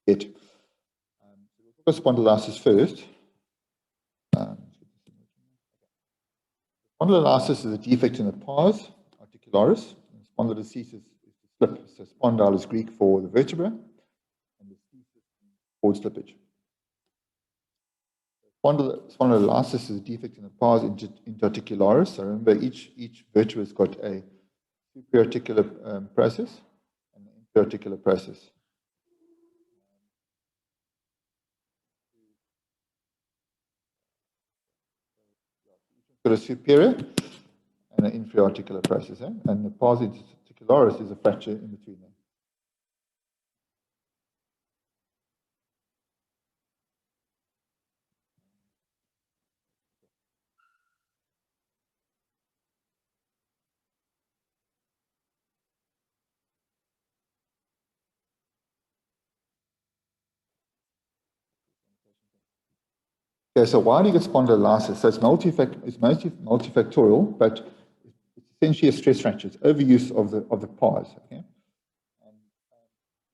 get. So we'll talk about spondylolysis first. Spondylolysis is a defect in the pars articularis. Spondylolisthesis is the slip. So spondyle is Greek for the vertebra, and the thesis cord slippage. Spondylolisthesis is a defect in the pars interarticularis. So remember, each vertebra has got a superiorticular process and an interarticular process. Got a superior and an inferior articular process, and the pars interarticularis is a fracture in between them. Okay, so why do you get spondylolysis? So it's multifactorial, but it's essentially a stress fracture. It's overuse of the pars. Okay, and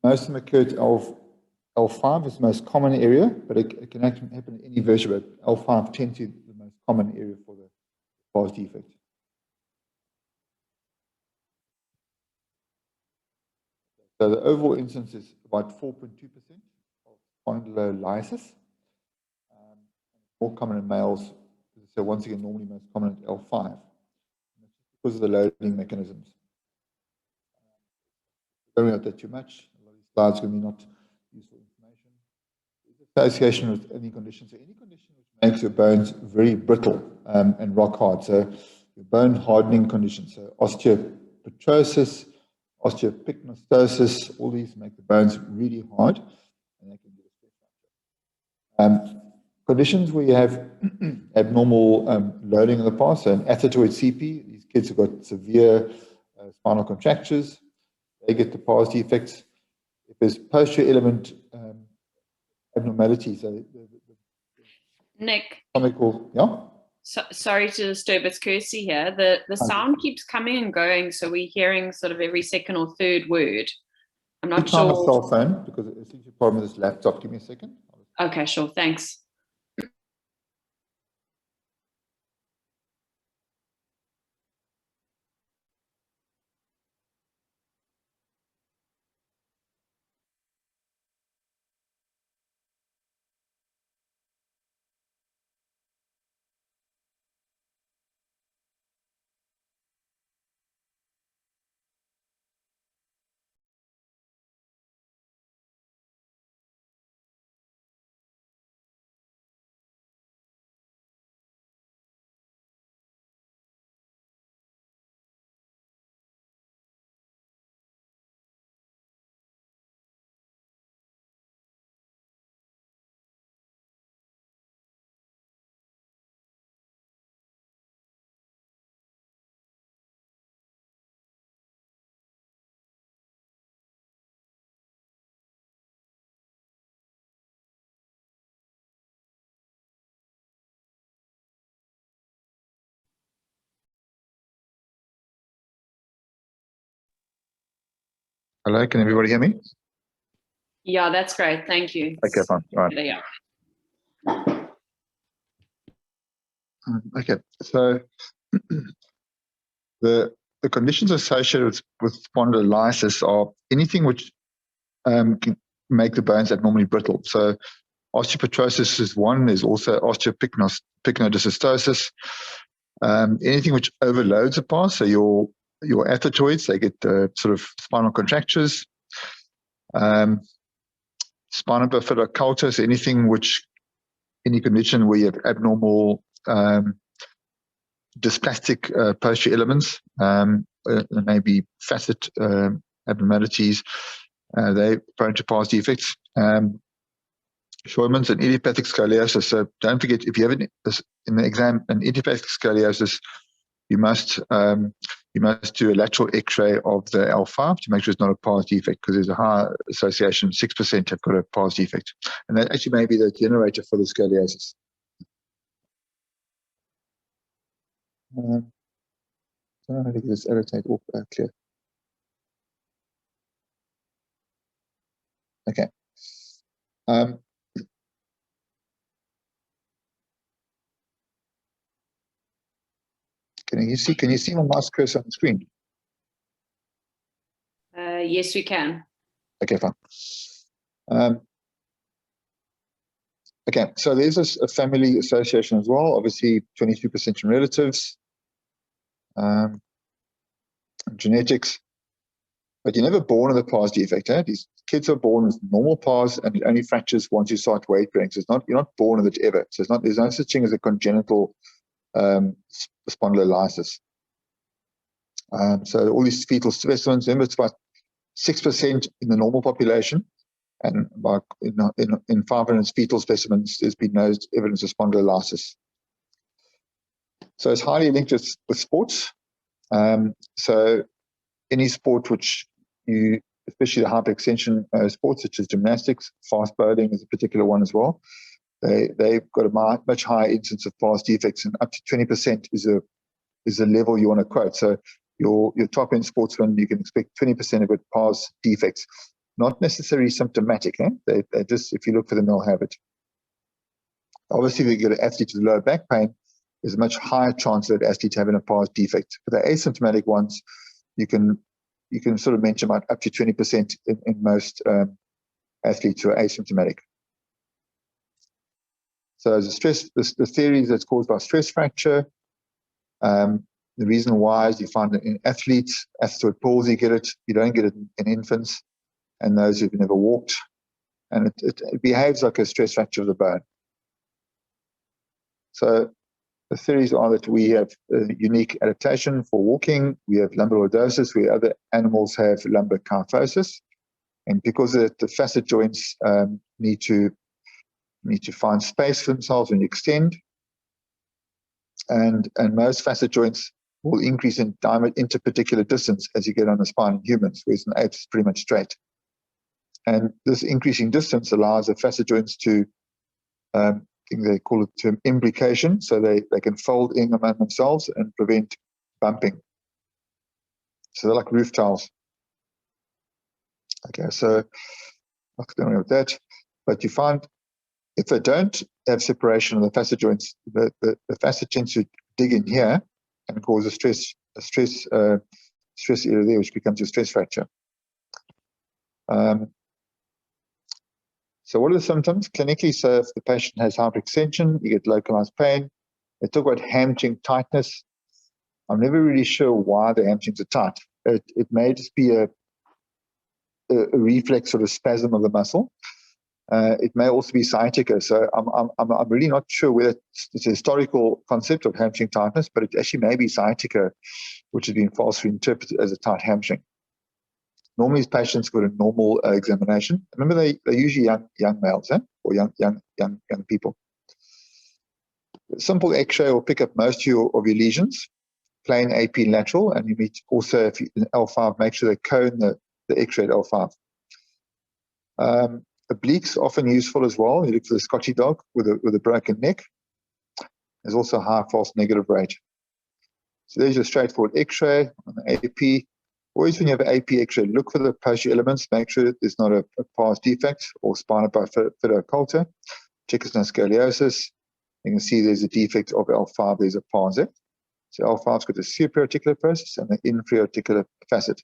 most of them occur at L5 is the most common area, but it can happen in any vertebra. L5 tends to be the most common area for the pars defect. So the overall incidence is about 4.2% of spondylolysis. More common in males. So once again, normally most common at L5 because of the loading mechanisms. Don't worry about that too much. A lot of these slides are going to be not useful information. Association with any condition. So any condition which makes your bones very brittle and rock hard. So your bone hardening conditions. So osteopetrosis, osteopyknostosis, all these make the bones really hard, and they can be a stress fracture. Conditions where you have abnormal loading in the pars, so an athetoid CP, these kids have got severe spinal contractures, they get the pars defects. If there's posterior element abnormalities, Nick. Comical, yeah? Sorry to disturb, it's Kirsty here. The sound keeps coming and going, so we're hearing sort of every second or third word. I'm not sure. Try my cell phone, because it seems to be a problem with this laptop. Give me a second. Okay, sure, thanks. Hello, can everybody hear me? Yeah, that's great. Thank you. Okay, fine. All right. Yeah. Okay, so the conditions associated with spondylolysis are anything which can make the bones abnormally brittle. So osteopetrosis is one. There's also osteopyknostosis. Anything which overloads the pars, so your athetoids, they get sort of spinal contractures. Spinal bifida occulta, so any condition where you have abnormal dysplastic posterior elements, there may be facet abnormalities, they're prone to pars defects. Scheuermann's and idiopathic scoliosis. So don't forget, if you have in the exam an idiopathic scoliosis, you must do a lateral X-ray of the L5 to make sure it's not a pars defect, because there's a high association. 6% have got a pars defect, and that actually may be the generator for the scoliosis. I don't know how to get this irritate all clear. Okay. Um, can you see my mouse cursor on the screen? Yes, we can. Okay, fine. Okay, so there's a family association as well. Obviously, 22% in relatives, genetics. But you're never born with a pars defect. Eh? These kids are born with normal pars, and it only fractures once you start weight bearing. So you're not born with it ever. So there's no such thing as a congenital spondylolysis. So all these fetal specimens, remember, it's about 6% in the normal population, and about in 500 fetal specimens, there's been no evidence of spondylolysis. So it's highly linked with sports. So any sport which you, especially the hyperextension sports such as gymnastics, fast bowling is a particular one as well. They've got a much higher incidence of pars defects, and up to 20% is a level you want to quote. So your top end sportsmen, you can expect 20% of it pars defects, not necessarily symptomatic. Eh? They just, if you look for them, they'll have it. Obviously, if you get an athlete with lower back pain, there's a much higher chance of that athlete having a pars defect. For the asymptomatic ones, you can sort of mention about up to 20% in most athletes who are asymptomatic. So as the theory that's caused by stress fracture. The reason why is you find that in athletes, athetoid palsy get it. You don't get it in infants and those who've never walked. And it behaves like a stress fracture of the bone. So the theories are that we have a unique adaptation for walking. We have lumbar lordosis, where other animals have lumbar kyphosis. And because the facet joints need to find space for themselves when you extend. And most facet joints will increase in diameter interparticular distance as you get on the spine in humans, whereas in apes it's pretty much straight. And this increasing distance allows the facet joints to, I think they call it term imbrication, so they can fold in among themselves and prevent bumping. So they're like roof tiles. Okay, so I don't know with that, but you find if they don't have separation of the facet joints, the facet tends to dig in here and cause a stress area there, which becomes a stress fracture. So what are the symptoms? Clinically, so if the patient has hyperextension, you get localized pain. They talk about hamstring tightness. I'm never really sure why the hamstrings are tight. It may just be a reflex sort of spasm of the muscle. It may also be sciatica. So I'm really not sure whether it's a historical concept of hamstring tightness, but it actually may be sciatica, which has been falsely interpreted as a tight hamstring. Normally, these patients go to normal examination. Remember, they're usually young males, or young people. A simple X-ray will pick up most of your lesions, plain AP lateral, and you need to also, if you in L5, make sure they cone the X-ray at L5. Obliques often useful as well. You look for the Scotchy dog with a broken neck. There's also a high false negative rate. So there's your straightforward X-ray on the AP. Always when you have an AP X-ray, look for the posterior elements. Make sure there's not a pars defect or spinal bifida occulta. Check it's no scoliosis. You can see there's a defect of L5. There's a pars there. So L5's got the superior articular process and the inferior articular facet.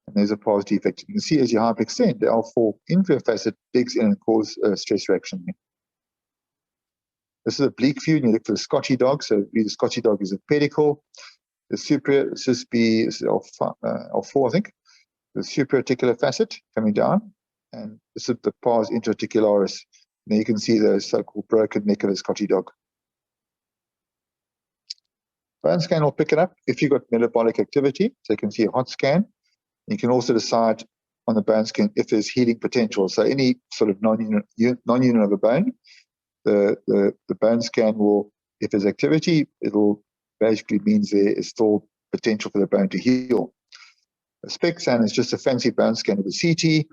And there's a pars defect. You can see as you hyperextend, the L4 inferior facet digs in and causes a stress reaction. This is a oblique view, and you look for the Scotchy dog. So the Scotchy dog is a pedicle. The superior, this is L4, I think. The superior articular facet coming down, and this is the pars interarticularis. Now you can see the so-called broken neck of the Scotchy dog. Bone scan will pick it up if you've got metabolic activity. So you can see a hot scan. You can also decide on the bone scan if there's healing potential. So any sort of non-union of a bone, the bone scan will, if there's activity, it'll basically means there is still potential for the bone to heal. A SPECT scan is just a fancy bone scan with a CT,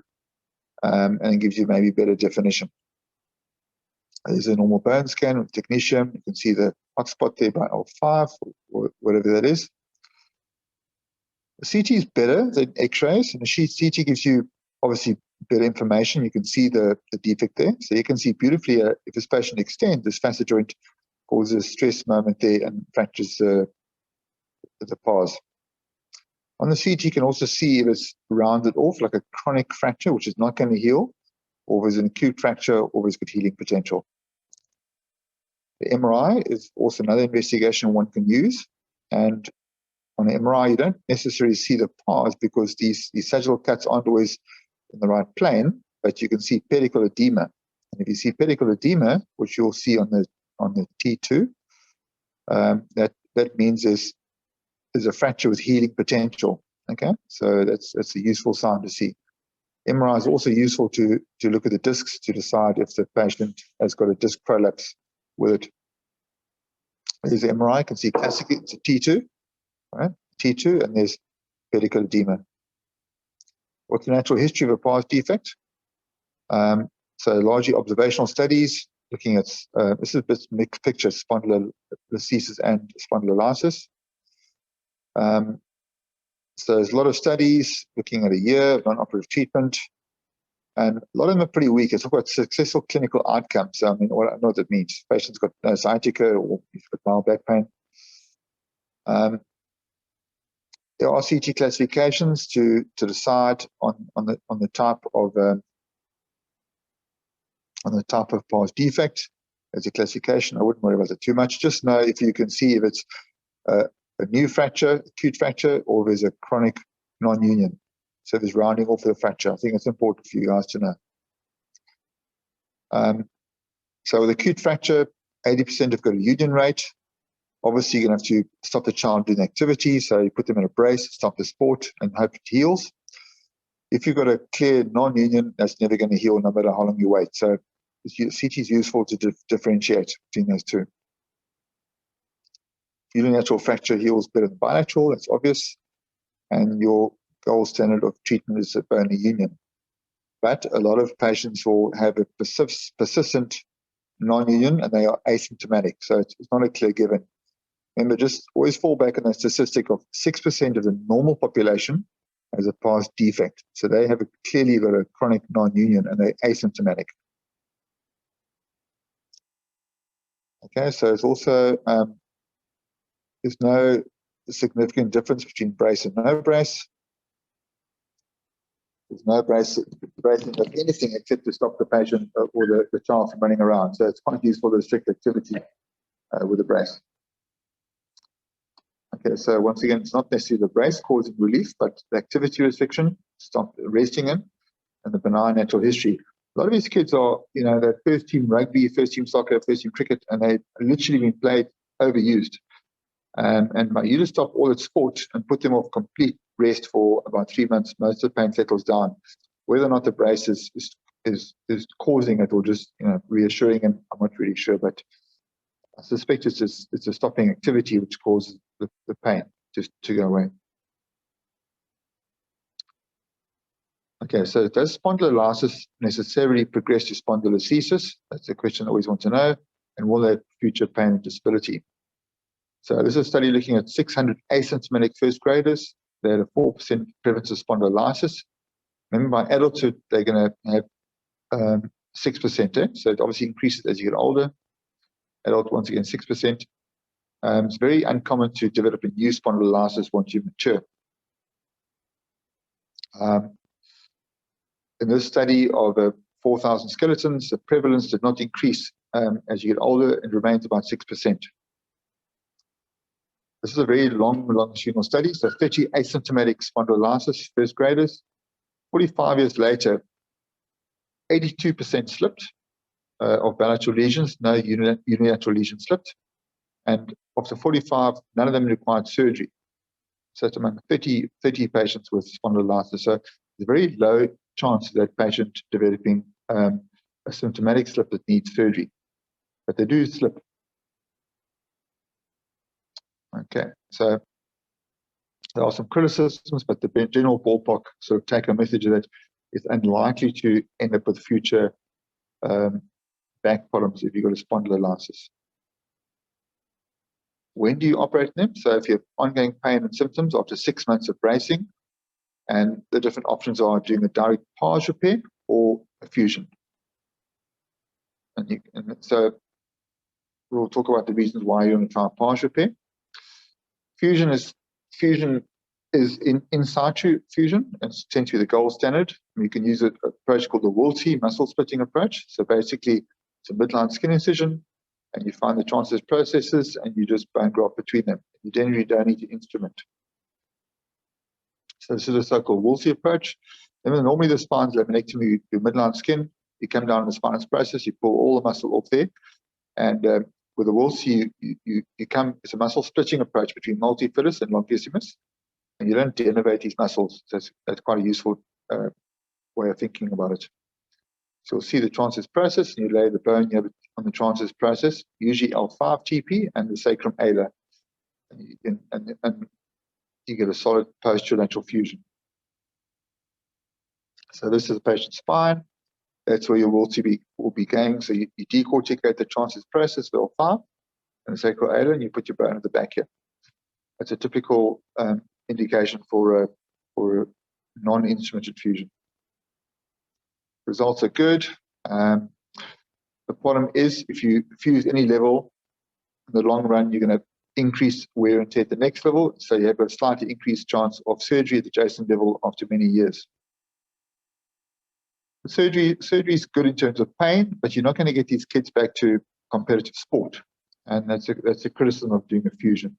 and it gives you maybe better definition. There's a normal bone scan with technetium. You can see the hotspot there by L5 or whatever that is. The CT is better than X-rays, and the CT gives you obviously bit of information. You can see the defect there. So you can see beautifully if this patient extends, this facet joint causes a stress moment there and fractures the pars. On the CT, you can also see if it's rounded off like a chronic fracture, which is not going to heal, or if it's an acute fracture, or if it's got healing potential. The MRI is also another investigation one can use. And on the MRI, you don't necessarily see the pars because these sagittal cuts aren't always in the right plane, but you can see pedicle edema. And if you see pedicle edema, which you'll see on the T2, that means there's a fracture with healing potential. Okay, so that's a useful sign to see. MRI is also useful to look at the discs to decide if the patient has got a disc prolapse with it. There's the MRI. You can see classically it's a T2, right? T2, and there's pedicle edema. What's the natural history of a pars defect? So largely observational studies looking at, this is a bit mixed picture, spondylolisthesis and spondylolysis. So there's a lot of studies looking at a year of non-operative treatment, and a lot of them are pretty weak. It's about successful clinical outcomes. I mean, I know what that means. Patient's got no sciatica or he's got mild back pain. There are CT classifications to decide on the type of pars defect. As a classification, I wouldn't worry about it too much. Just know if you can see if it's a new fracture, acute fracture, or if there's a chronic non-union. So if it's rounding off of the fracture, I think it's important for you guys to know. So with acute fracture, 80% have got a union rate. Obviously, you're going to have to stop the child doing activity. So you put them in a brace, stop the sport, and hope it heals. If you've got a clear non-union, that's never going to heal no matter how long you wait. So CT is useful to differentiate between those two. Unilateral fracture heals better than bilateral, that's obvious. And your gold standard of treatment is a bony union. But a lot of patients will have a persistent non-union and they are asymptomatic. So it's not a clear given. Remember, just always fall back on the statistic of 6% of the normal population has a pars defect. So they have clearly got a chronic non-union and they're asymptomatic. Okay, so it's also, there's no significant difference between brace and no brace. There's no bracing of anything except to stop the patient or the child from running around. So it's quite useful to restrict activity with a brace. Okay, so once again, it's not necessarily the brace causing relief, but the activity restriction, stop resting in, and the benign natural history. A lot of these kids are, they're first team rugby, first team soccer, first team cricket, and they've literally been played overused. And you just stop all its sport and put them off complete rest for about 3 months. Most of the pain settles down. Whether or not the brace is causing it or just reassuring them, I'm not really sure, but I suspect it's a stopping activity which causes the pain just to go away. Okay, so does spondylolysis necessarily progress to spondylolisthesis? That's a question I always want to know. And will they have future pain and disability? So this is a study looking at 600 asymptomatic first graders. They had a 4% prevalence of spondylolysis. Remember, by adulthood, they're going to have 6%. So it obviously increases as you get older. Adult, once again, 6%. It's very uncommon to develop a new spondylolysis once you mature. In this study of 4,000 skeletons, the prevalence did not increase as you get older and remains about 6%. This is a very longitudinal study. So 30 asymptomatic spondylolysis first graders. 45 years later, 82% slipped of bilateral lesions, no unilateral lesions slipped. And of the 45, none of them required surgery. So it's among 30 patients with spondylolysis. So there's a very low chance of that patient developing a symptomatic slip that needs surgery. But they do slip. Okay, so there are some criticisms, but the general ballpark sort of take a message that it's unlikely to end up with future back problems if you've got a spondylolysis. When do you operate them? So if you have ongoing pain and symptoms after 6 months of bracing, and the different options are doing a direct pars repair or a fusion. And so we'll talk about the reasons why you want to try a partial repair. Fusion is in situ fusion. It tends to be the gold standard. You can use an approach called the Wiltse muscle splitting approach. So basically, it's a midline skin incision, and you find the transverse processes, and you just bone graft between them. You generally don't need to instrument. So this is a so-called Wiltse approach. And then normally the spine's laminectomy, your midline skin, you come down in the spinous process, you pull all the muscle off there, and with the Wiltse, you come, it's a muscle splitting approach between multifidus and longissimus, and you don't denervate these muscles. So that's quite a useful way of thinking about it. So you'll see the transverse process, and you lay the bone on the transverse process, usually L5 TP and the sacrum ala, and you get a solid posterolateral fusion. So this is the patient's spine. That's where your Wiltse will be going. So you decorticate the transverse process, the L5, and the sacral ala, and you put your bone at the back here. That's a typical indication for a non-instrumented fusion. Results are good. The problem is, if you fuse any level, in the long run, you're going to increase wear and tear at the next level. So you have a slightly increased chance of surgery at the adjacent level after many years. Surgery is good in terms of pain, but you're not going to get these kids back to competitive sport. And that's a criticism of doing a fusion.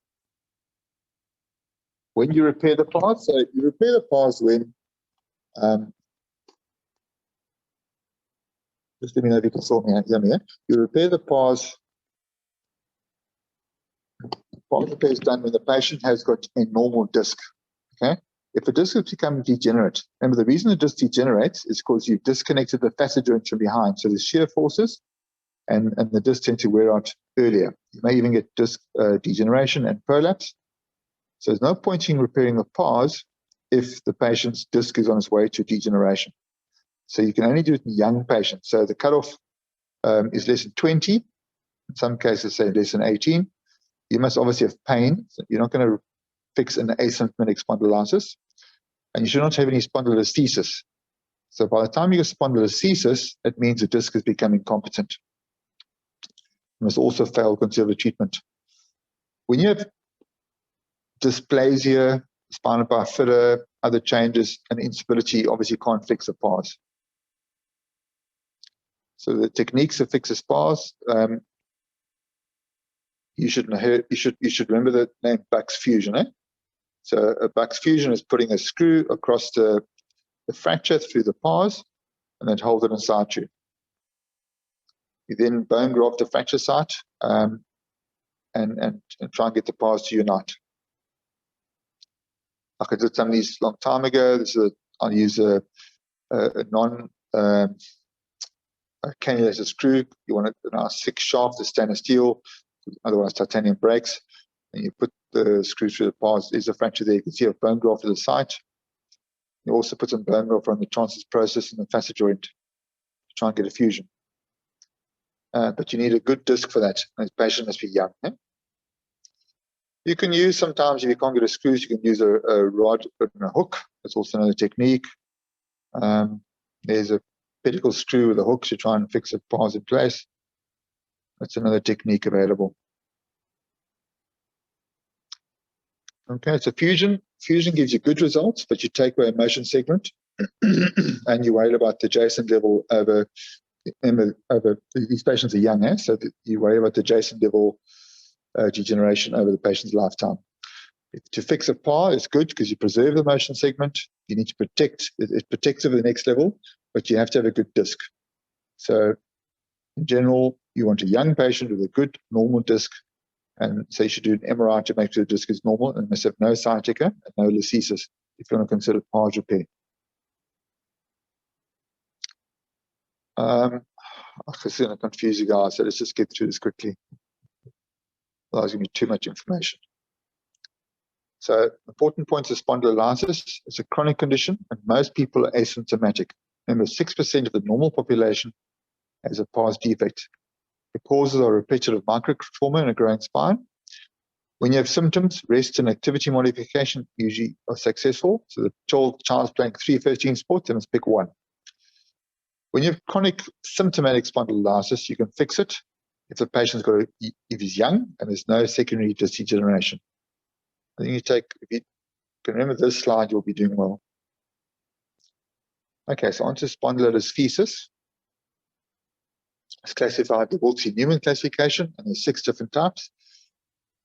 When you repair the pars, so you repair the pars when, just let me know if you can sort me out. You repair the pars. Pars repair is done when the patient has got a normal disc. Okay. If a disc has become degenerate, remember the reason the disc degenerates is because you've disconnected the facet joint from behind. So there's shear forces, and the disc tends to wear out earlier. You may even get disc degeneration and prolapse. So there's no point in repairing the pars if the patient's disc is on its way to degeneration. So you can only do it in young patients. So the cutoff is less than 20. In some cases, say less than 18. You must obviously have pain. So you're not going to fix an asymptomatic spondylolysis. And you should not have any spondylolisthesis. So by the time you get spondylolisthesis, it means the disc has become incompetent. You must also fail conservative treatment. When you have dysplasia, spinal bifida, other changes, and instability, obviously you can't fix the pars. So the techniques to fix the pars, you should remember the name Buck's fusion. So a Buck's fusion is putting a screw across the fracture through the pars and then hold it in situ. You then bone graft the fracture site and try and get the pars to unite. Like I did some of these a long time ago. I'll use a cannulated screw. You want a nice thick shaft of stainless steel, otherwise titanium breaks. And you put the screw through the pars. There's a fracture there. You can see a bone graft at the site. You also put some bone graft on the transverse process and the facet joint to try and get a fusion. But you need a good disc for that. And the patient must be young. You can use, sometimes if you can't get a screws, you can use a rod and a hook. That's also another technique. There's a pedicle screw with a hook to try and fix the pars in place. That's another technique available. Okay, so fusion gives you good results, but you take away a motion segment and you worry about the adjacent level over these patients are young, so you worry about the adjacent level degeneration over the patient's lifetime. To fix a par is good because you preserve the motion segment. You need to protect, it protects over the next level, but you have to have a good disc. So in general, you want a young patient with a good normal disc. And so you should do an MRI to make sure the disc is normal and must have no sciatica and no listhesis if you want to consider pars repair. I see I'm confused you guys, so let's just get through this quickly. Otherwise, it's going to be too much information. So, important points of spondylolysis. It's a chronic condition, and most people are asymptomatic. Remember, 6% of the normal population has a pars defect. The causes are repetitive microtrauma in a growing spine. When you have symptoms, rest and activity modification usually are successful. So the child's playing 3 first-team sports, they must pick one. When you have chronic symptomatic spondylolysis, you can fix it if the patient's got if he's young and there's no secondary disc degeneration. I think if you can remember this slide, you'll be doing well. Okay, so on to spondylolisthesis. It's classified the Wiltshire-Newman classification, and there's 6 different types.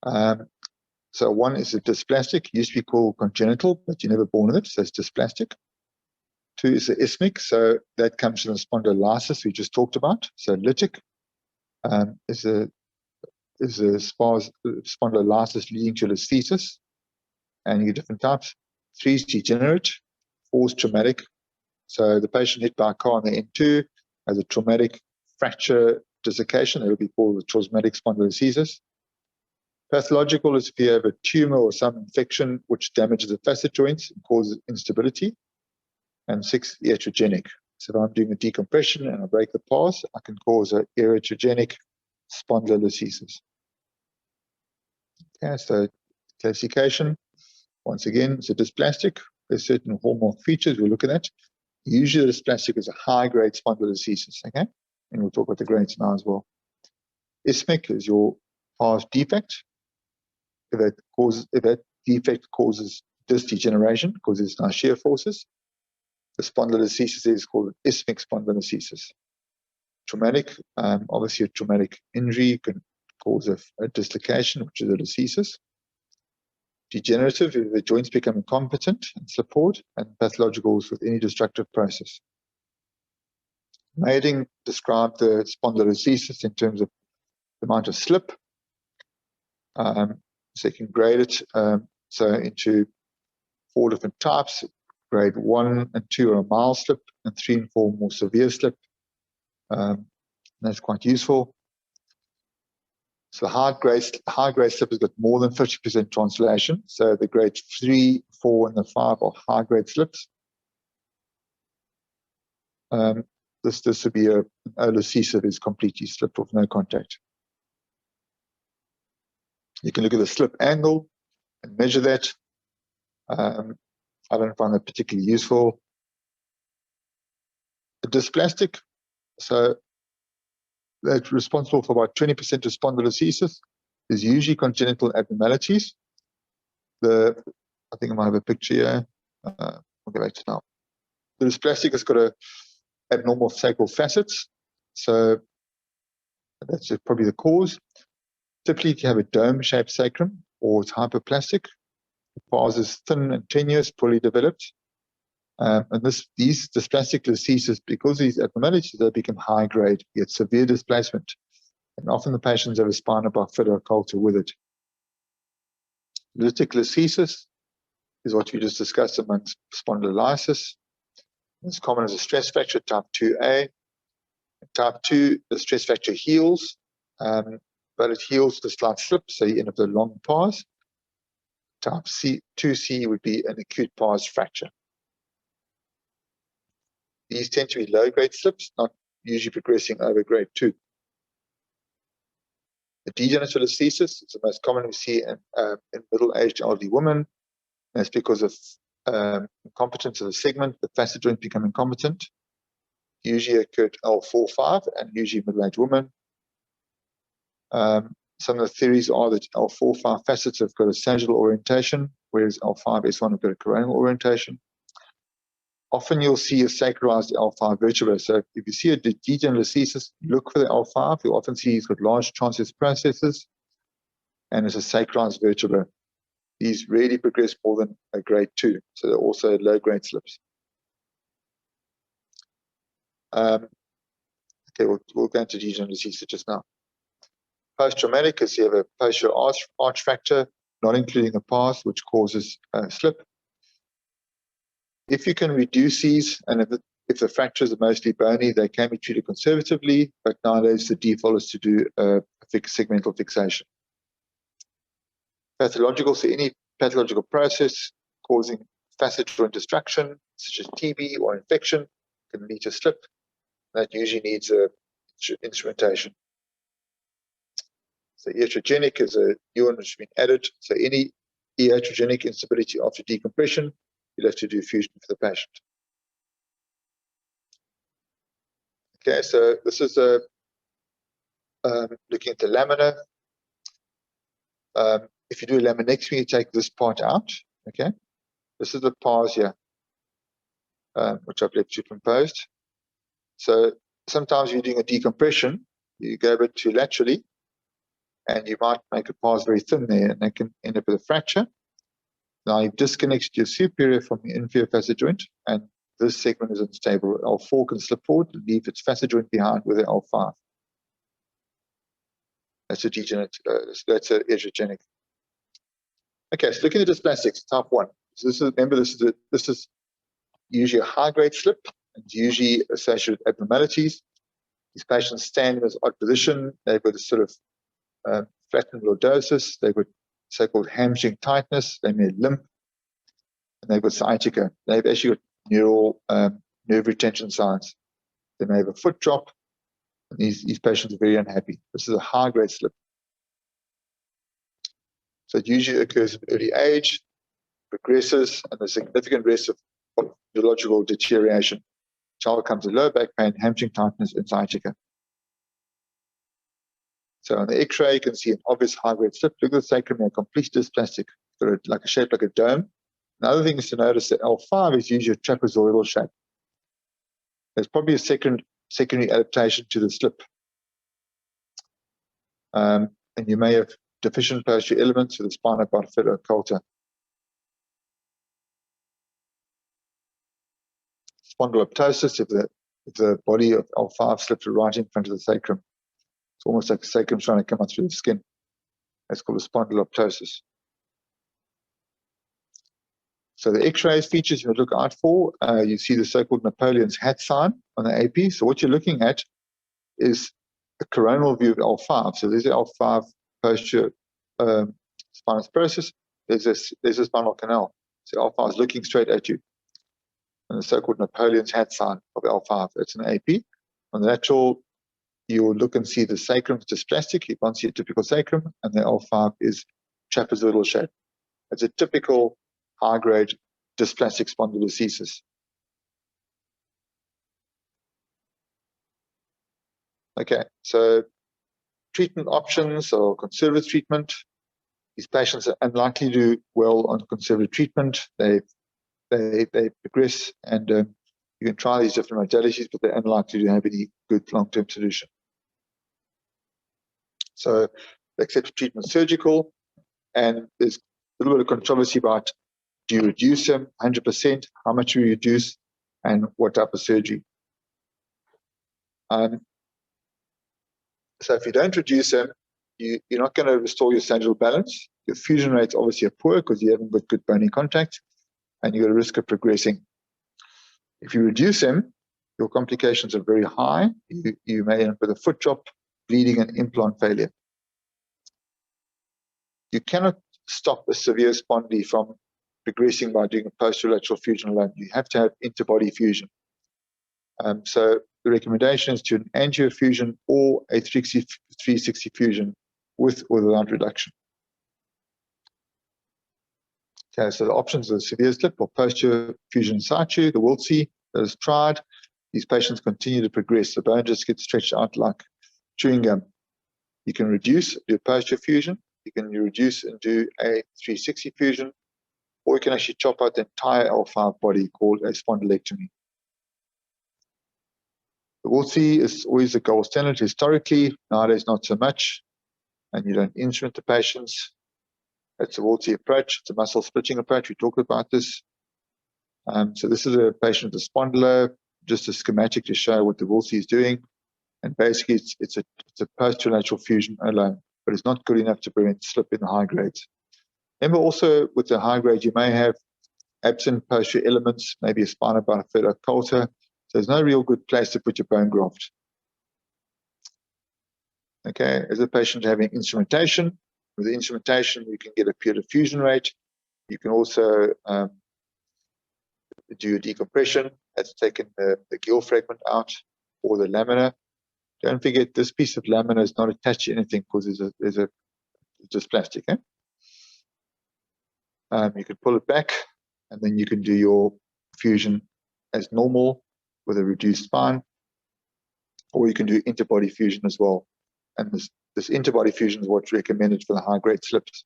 So one is a dysplastic, used to be called congenital, but you're never born with it, so it's dysplastic. 2 is the isthmic, so that comes from the spondylolysis we just talked about. So lytic is a spondylolysis leading to listhesis, and you get different types. 3 is degenerate, 4 is traumatic. So the patient hit by a car on the N2 has a traumatic fracture dislocation. That will be called the traumatic spondylolisthesis. Pathological is if you have a tumor or some infection which damages the facet joints and causes instability. And 6, iatrogenic. So if I'm doing a decompression and I break the pars, I can cause an iatrogenic spondylolisthesis. Okay, so classification, once again, it's a dysplastic. There's certain hallmark features we'll look at that. Usually the dysplastic is a high-grade spondylolisthesis, okay? And we'll talk about the grades now as well. Isthmic is your pars defect. If that defect causes disc degeneration, causes now shear forces, the spondylolisthesis is called isthmic spondylolisthesis. Traumatic, obviously a traumatic injury can cause a dislocation, which is a listhesis. Degenerative, if the joints become incompetent and support, and pathologicals with any destructive process. Maiding described the spondylolisthesis in terms of the amount of slip. So you can grade it so into 4 different types. Grade 1 and 2 are a mild slip, and 3 and 4 more severe slip. That's quite useful. So high-grade slip has got more than 50% translation. So the grades 3, 4, and the 5 are high-grade slips. This would be a listhesis is completely slipped with no contact. You can look at the slip angle and measure that. I don't find that particularly useful. The dysplastic, so that's responsible for about 20% of spondylolisthesis, is usually congenital abnormalities. I think I might have a picture here. I'll go back to now. The dysplastic has got a abnormal sacral facets, so that's probably the cause. Typically, you have a dome-shaped sacrum, or it's hyperplastic. The pars is thin and tenuous, poorly developed. And these dysplastic listhesis, because these abnormalities, they become high grade, get severe displacement. And often the patients have a spina bifida occulta with it. Lytic listhesis is what we just discussed amongst spondylolysis. It's common as a stress fracture, type 2A. Type 2, the stress fracture heals, but it heals with a slight slip, so you end up with a long pars. Type 2C would be an acute pars fracture. These tend to be low-grade slips, not usually progressing over grade 2. The degenerative listhesis is the most common we see in middle-aged elderly women. That's because of incompetence of the segment, the facet joint become incompetent. Usually occurred L4-5 and usually middle-aged women. Some of the theories are that L4-5 facets have got a sagittal orientation, whereas L5-S1 have got a coronal orientation. Often you'll see a sacralized L5 vertebra. So if you see a degenerative listhesis, look for the L5. You'll often see it's got large transverse processes, and it's a sacralized vertebra. These rarely progress more than a grade 2, so they're also low-grade slips. Okay, we'll go into degenerative listhesis just now. Post-traumatic is you have a posterior arch fracture, not including a pars, which causes a slip. If you can reduce these, and if the fractures are mostly bony, they can be treated conservatively, but nowadays the default is to do a segmental fixation. Pathological, so any pathological process causing facet joint destruction, such as TB or infection, can lead to slip. That usually needs instrumentation. So iatrogenic is a new one which has been added. So any iatrogenic instability after decompression, you'll have to do fusion for the patient. Okay, so this is looking at the lamina. If you do a laminectomy, you take this part out. Okay, this is the pars here, which I've left superimposed. So sometimes you're doing a decompression, you go a bit too laterally, and you might make a pars very thin there, and that can end up with a fracture. Now you've disconnected your superior from your inferior facet joint, and this segment is unstable. L4 can slip forward and leave its facet joint behind with an L5. That's a degenerative. That's a iatrogenic. Okay, so looking at dysplastics, type 1. So this is, remember, this is usually a high-grade slip, and it's usually associated with abnormalities. These patients stand in this odd position. They've got a sort of flattened lordosis. They've got so-called hamstring tightness. They may limp, and they've got sciatica. They've actually got neural nerve retention signs. They may have a foot drop, and these patients are very unhappy. This is a high-grade slip. So it usually occurs in early age, progresses, and there's significant risk of neurological deterioration. Child comes with lower back pain, hamstring tightness, and sciatica. So on the X-ray, you can see an obvious high-grade slip. Look at the sacrum here, complete dysplastic, like a shape like a dome. Another thing is to notice that L5 is usually a trapezoidal shape. There's probably a secondary adaptation to the slip. And you may have deficient posterior elements to the spina bifida occulta. Spondylolisthesis, if the body of L5 slips right in front of the sacrum. It's almost like the sacrum trying to come out through the skin. That's called a spondylolisthesis. So the X-rays features you look out for, you see the so-called Napoleon's hat sign on the AP. So what you're looking at is a coronal view of L5. So there's the L5 posterior spinous process. There's a spinal canal. So L5 is looking straight at you. And the so-called Napoleon's hat sign of L5. That's an AP. On the lateral, you will look and see the sacrum is dysplastic. You can't see a typical sacrum, and the L5 is trapezoidal shape. It's a typical high-grade dysplastic spondylolisthesis. Okay, so treatment options or conservative treatment. These patients are unlikely to do well on conservative treatment. They progress, and you can try these different modalities, but they're unlikely to have any good long-term solution. So the accepted treatment is surgical, and there's a little bit of controversy about, do you reduce them 100%? How much do you reduce? And what type of surgery? So if you don't reduce them, you're not going to restore your sagittal balance. Your fusion rates obviously are poor because you haven't got good bony contact, and you're at risk of progressing. If you reduce them, your complications are very high. You may end up with a foot drop, bleeding, and implant failure. You cannot stop a severe spondy from progressing by doing a posterolateral fusion alone. You have to have interbody fusion. So the recommendation is to an angiofusion or a 360 fusion with or without reduction. Okay, so the options are severe slip or posterior fusion in situ, the Wiltse that is tried. These patients continue to progress. The bone just gets stretched out like chewing gum. You can reduce, do a posterior fusion. You can reduce and do a 360 fusion, or you can actually chop out the entire L5 body called a spondylectomy. The Wiltse is always the gold standard historically, nowadays not so much, and you don't instrument the patients. It's a Wiltse approach, it's a muscle splitting approach, we talked about this. So this is a patient with a spondylo, just a schematic to show what the Wiltse is doing, and basically it's a posterolateral fusion alone, but it's not good enough to prevent slip in the high grades. Remember also with the high grade, you may have absent posterior elements, maybe a spina bifida occulta. So there's no real good place to put your bone graft. Okay, as a patient having instrumentation, with the instrumentation, you can get a pure diffusion rate. You can also do a decompression. That's taken the gill fragment out or the lamina. Don't forget, this piece of lamina is not attached to anything because there's just plastic. Eh? You can pull it back, and then you can do your fusion as normal with a reduced spine. or you can do interbody fusion as well. And this interbody fusion is what's recommended for the high-grade slips.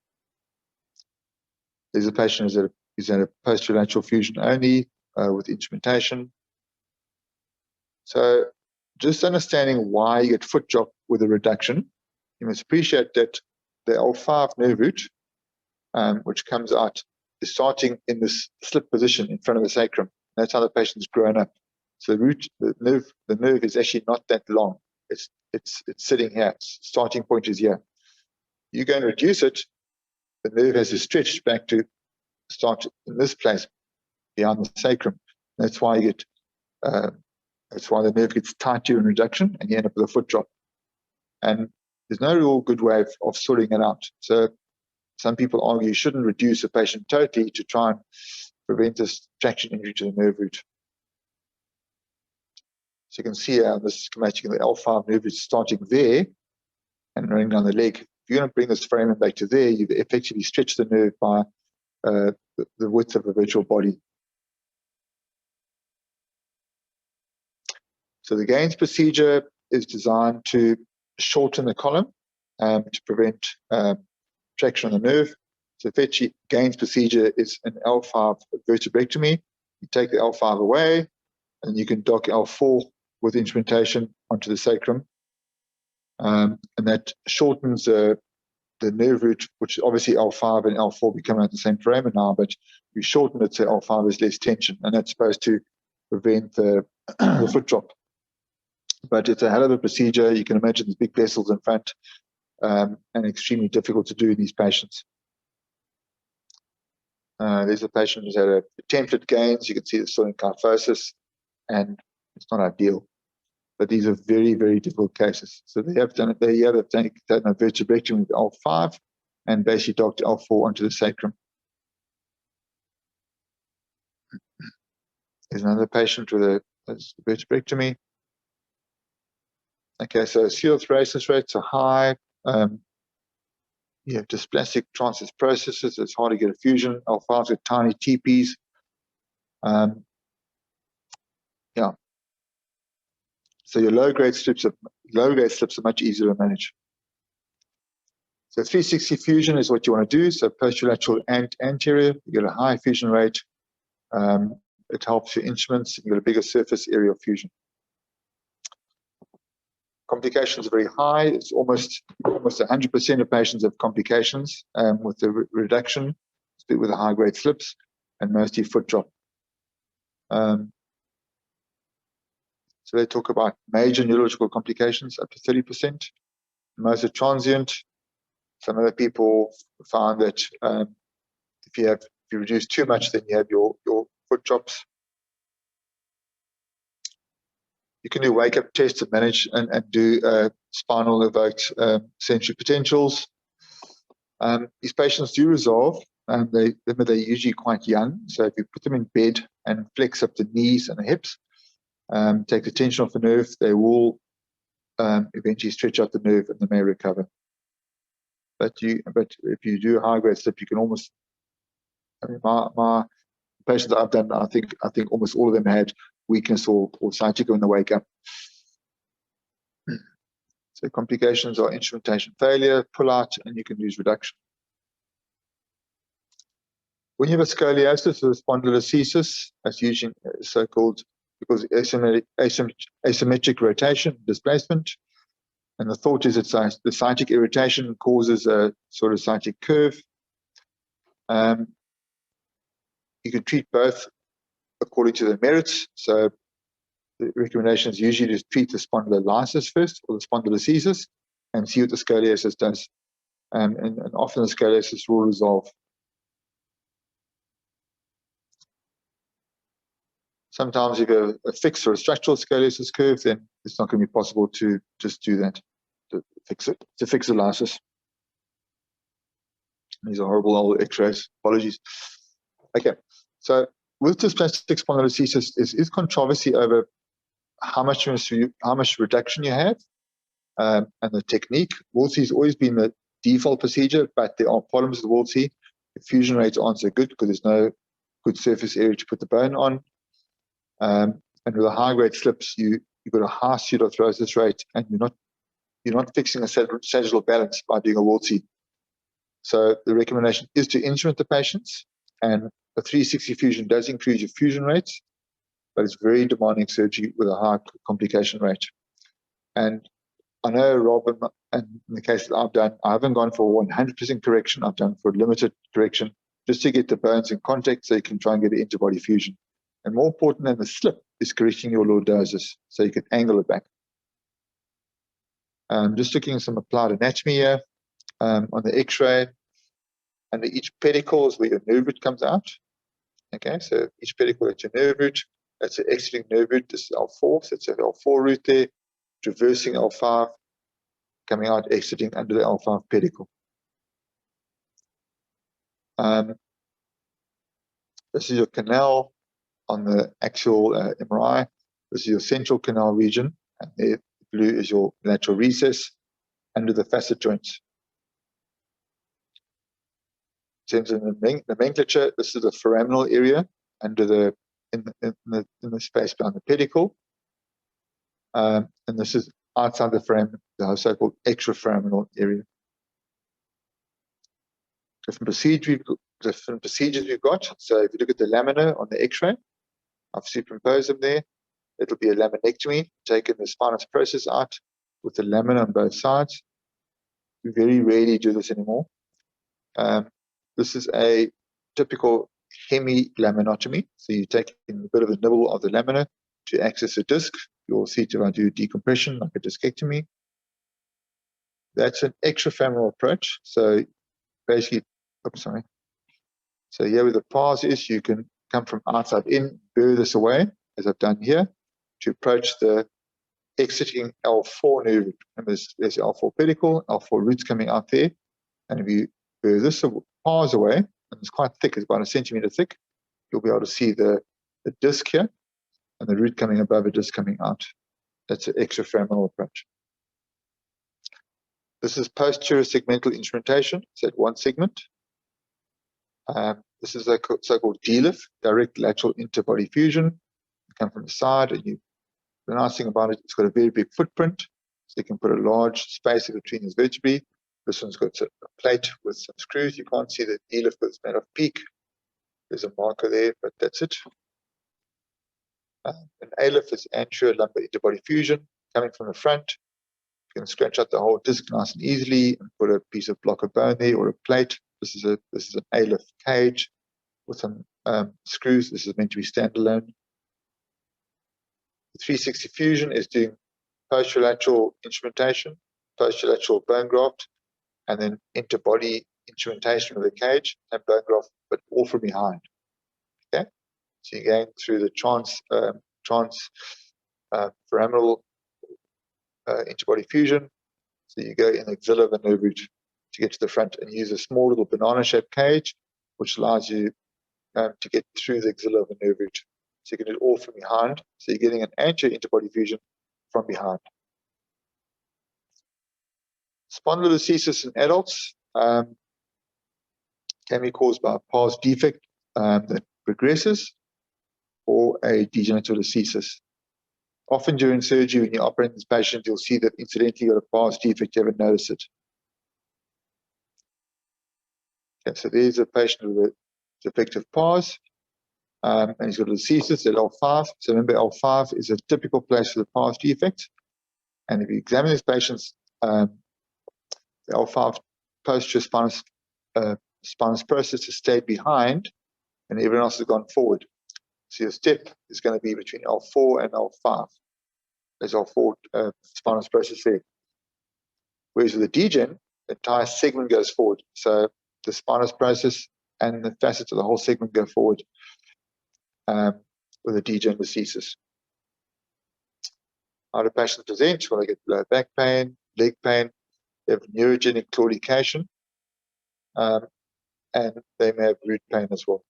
There's a patient who's at a posterolateral fusion only with instrumentation. So just understanding why you get foot drop with a reduction, you must appreciate that the L5 nerve root, which comes out, is starting in this slip position in front of the sacrum. That's how the patient's grown up. So the nerve is actually not that long. It's sitting here. Its starting point is here. You go and reduce it, the nerve has to stretch back to start in this place behind the sacrum. That's why you get. That's why the nerve gets tight during reduction, and you end up with a foot drop. And there's no real good way of sorting it out. So some people argue you shouldn't reduce a patient totally to try and prevent this traction injury to the nerve root. So you can see here on this schematic, the L5 nerve root starting there and running down the leg. If you're going to bring this foramen back to there, you've effectively stretched the nerve by the width of a virtual body. So the Gaines procedure is designed to shorten the column to prevent traction on the nerve. So effectively, Gaines procedure is an L5 vertebrectomy. You take the L5 away, and you can dock L4 with instrumentation onto the sacrum. And that shortens the nerve root, which obviously L5 and L4 become at the same foramen now, but we shorten it so L5 is less tension, and that's supposed to prevent the foot drop. But it's a hell of a procedure. You can imagine there's big vessels in front, and extremely difficult to do in these patients. There's a patient who's had a attempted Gaines. You can see the still in kyphosis, and it's not ideal. But these are very, very difficult cases. So they have done it. They have done a vertebrectomy with L5 and basically docked L4 onto the sacrum. There's another patient with a vertebrectomy. Okay, so osteothoracic rates are high. You have dysplastic transverse processes. It's hard to get a fusion. L5s with tiny TPs. Yeah. So your low-grade slips are much easier to manage. So 360 fusion is what you want to do. So posterolateral and anterior, you get a high fusion rate. It helps your instruments. You get a bigger surface area of fusion. Complications are very high. It's almost 100% of patients have complications with the reduction, with the high-grade slips, and mostly foot drop. So they talk about major neurological complications up to 30%. Most are transient. Some other people found that if you reduce too much, then you have your foot drops. You can do wake-up tests to manage and do spinal evoked sensory potentials. These patients do resolve. They're usually quite young. So if you put them in bed and flex up the knees and the hips, take the tension off the nerve, they will eventually stretch out the nerve and they may recover. But if you do a high-grade slip, you can almost. I mean, my patients that I've done, I think almost all of them had weakness or sciatica when they wake up. So complications are instrumentation failure, pull-out, and you can use reduction. When you have a scoliosis or a spondylolisthesis, that's usually so-called because asymmetric rotation displacement. And the thought is that the sciatic irritation causes a sort of sciatic curve. You can treat both according to the merits. So the recommendation is usually to treat the spondylolysis first or the spondylolisthesis and see what the scoliosis does. And often the scoliosis will resolve. Sometimes if you have a fixed or a structural scoliosis curve, then it's not going to be possible to just do that, to fix it, to fix the lysis. These are horrible old x-rays, apologies. Okay, so with dysplastic spondylolisthesis is controversy over how much reduction you have and the technique. Wolsey has always been the default procedure, but there are problems with Wolsey. The fusion rates aren't so good because there's no good surface area to put the bone on. And with the high-grade slips, you you've got a high pseudoarthrosis rate, and you're not fixing a sagittal balance by doing a Waldseed. So the recommendation is to instrument the patients, and a 360 fusion does increase your fusion rates, but it's very demanding surgery with a high complication rate. And I know, Rob, and in the case that I've done, I haven't gone for 100% correction. I've done for limited correction just to get the bones in contact so you can try and get an interbody fusion. And more important than the slip is correcting your lordosis so you can angle it back. Just looking at some applied anatomy here on the x-ray. Under each pedicle is where your nerve root comes out. Okay, so each pedicle is your nerve root. That's an exiting nerve root. This is L4, so it's an L4 root there. Traversing L5, coming out, exiting under the L5 pedicle. This is your canal on the actual MRI. This is your central canal region, and the blue is your lateral recess under the facet joints. In terms of the nomenclature, this is the foraminal area under the in the space behind the pedicle, and this is outside the foramen, the so-called extraforaminal area. Different procedures we've got. So if you look at the lamina on the X-ray, I've superimposed them there. It'll be a laminectomy, taking the spinous process out with the lamina on both sides. We very rarely do this anymore. This is a typical hemilaminotomy. So you take a bit of a nibble of the lamina to access a disc. You'll see if I do decompression, like a discectomy. That's an extrafemoral approach. So basically, So here where the pars is, you can come from outside in, burr this away, as I've done here, to approach the exiting L4 nerve root. Remember, there's L4 pedicle, L4 roots coming out there. And if you burr this pars away, and it's quite thick, it's about 1 centimeter thick, you'll be able to see the disc here, and the root coming above it, disc coming out. That's an extraforaminal approach. This is posterior segmental instrumentation. It's at one segment. This is a so-called DLIF, direct lateral interbody fusion. You come from the side, and the nice thing about it, it's got a very big footprint, so you can put a large space in between these vertebrae. This one's got a plate with some screws. You can't see the DLIF, but it's made of PEEK. There's a marker there, but that's it. An ALIF is anterior lumbar interbody fusion, coming from the front. You can scratch out the whole disc nice and easily and put a piece of block of bone there or a plate. This is an ALIF cage with some screws. This is meant to be standalone. The 360 fusion is doing posterolateral instrumentation, posterolateral bone graft, and then interbody instrumentation with the cage and bone graft, but all from behind. Okay, so you're going through the transforaminal interbody fusion. So you go in the axilla of the nerve root to get to the front and use a small little banana-shaped cage, which allows you to get through the axilla of the nerve root. So you can do it all from behind. So you're getting an anterior interbody fusion from behind. Spondylolisthesis in adults can be caused by a pars defect that progresses or a degenerative listhesis. Often during surgery, when you're operating this patient, you'll see that incidentally you've got a pars defect, you haven't noticed it. Okay, so there's a patient with a defective pars, and he's got a listhesis at L5. So remember, L5 is a typical place for the pars defect. And if you examine this patient's the L5 posterior spinous process has stayed behind, and everyone else has gone forward. So your step is going to be between L4 and L5. There's L4 spinous process there. Whereas with the degen, the entire segment goes forward. So the spinous process and the facets of the whole segment go forward with a degen listhesis. How do patients present? Well, they get low back pain, leg pain, they have neurogenic claudication, and they may have root pain as well.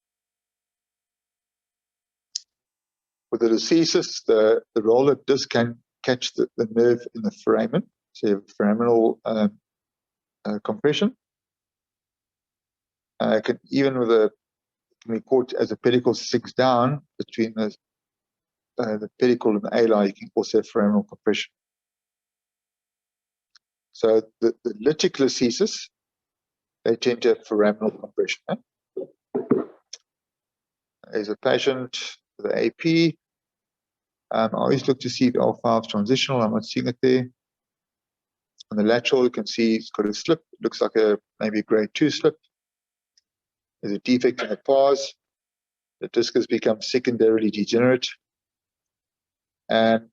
With the listhesis, the roller disc can catch the nerve in the foramen, so you have foraminal compression. Can even with can be caught as a pedicle sinks down between the the pedicle and the ali, you can also have foraminal compression. So the liticulolisthesis, they tend to have foraminal compression. There's a patient with an AP. I always look to see if L5 is transitional. I'm not seeing it there. On the lateral, you can see it's got a slip. It looks like maybe a grade 2 slip. There's a defect in the pars. The disc has become secondarily degenerate. And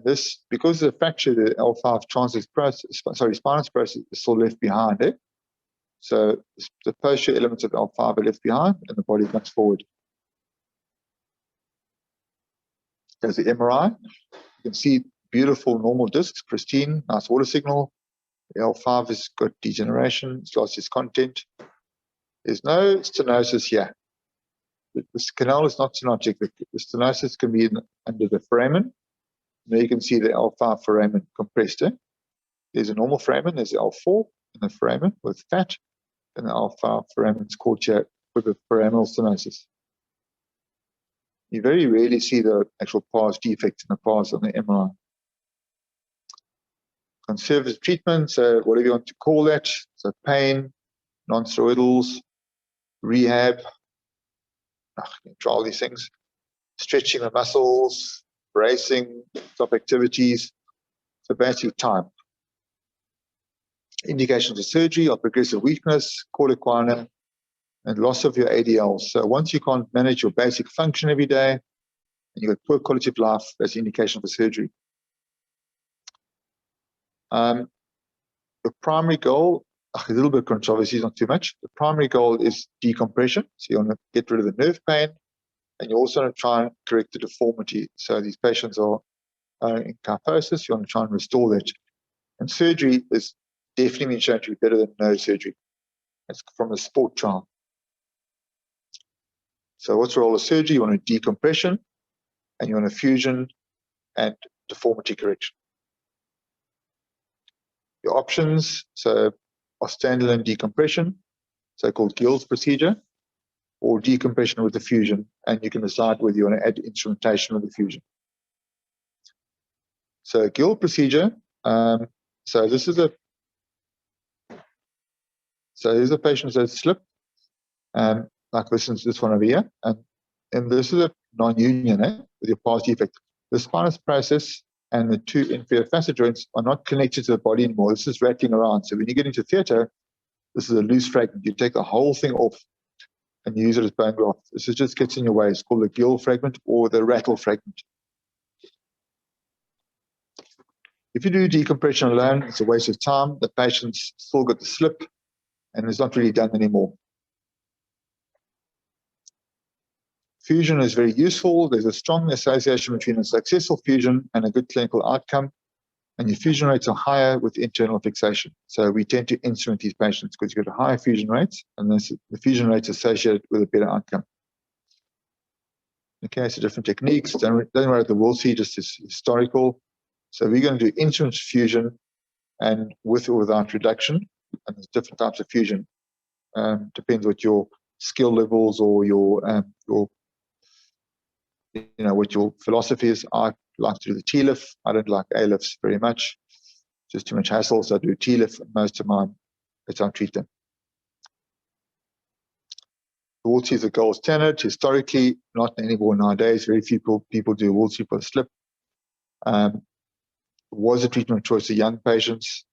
this, because of the fracture, the L5 transverse process, spinous process is still left behind. So the posterior elements of L5 are left behind and the body comes forward. There's the MRI. You can see beautiful normal discs, pristine, nice water signal. The L5 has got degeneration, it's lost its content. There's no stenosis here. This canal is not stenotic. The stenosis can be under the foramen. There you can see the L5 foramen compressed. There's a normal foramen, there's the L4 in the foramen with fat, and the L5 foramen is caught here with a foraminal stenosis. You very rarely see the actual pars defect in the pars on the MRI. Conservative treatment, so whatever you want to call that, so pain, non-steroidals, rehab, try all these things, stretching the muscles, bracing, stop activities, so basically time. Indications of surgery are progressive weakness, cord equina, and loss of your ADLs. So once you can't manage your basic function every day, and you've got poor quality of life, that's an indication for surgery. The primary goal, a little bit of controversy, not too much. The primary goal is decompression. So you want to get rid of the nerve pain, and you also want to try and correct the deformity. So these patients are in kyphosis, you want to try and restore that. And surgery is definitely been shown to be better than no surgery. It's from a sport trial. So what's the role of surgery? You want a decompression, and you want a fusion and deformity correction. Your options, so are standalone decompression, so-called Gill's procedure, or decompression with the fusion, and you can decide whether you want to add instrumentation with the fusion. So Gill procedure, so here's a patient that slipped, like this one over here, and this is a non-union with your pars defect. The spinous process and the two inferior facet joints are not connected to the body anymore. This is rattling around. So when you get into theatre, this is a loose fragment. You take the whole thing off and you use it as bone graft. This just gets in your way. It's called the Gill fragment or the rattle fragment. If you do decompression alone, it's a waste of time. The patient's still got the slip and it's not really done anymore. Fusion is very useful. There's a strong association between a successful fusion and a good clinical outcome. And your fusion rates are higher with internal fixation. So we tend to instrument these patients because you get a higher fusion rates, and the fusion rates associated with a better outcome. Okay, so different techniques. Don't worry about the Wilsey, just is historical. So we're going to do instrument fusion and with or without reduction. And there's different types of fusion. Depends what your skill levels or what your philosophy is. I like to do the TLIF. I don't like ALIFs very much. Just too much hassle, so I do TLIF most of mine. That's how I treat them. The Wilsey is the gold standard. Historically, not anymore nowadays. Very few people do Wilsey for a slip. Was a treatment choice for young patients.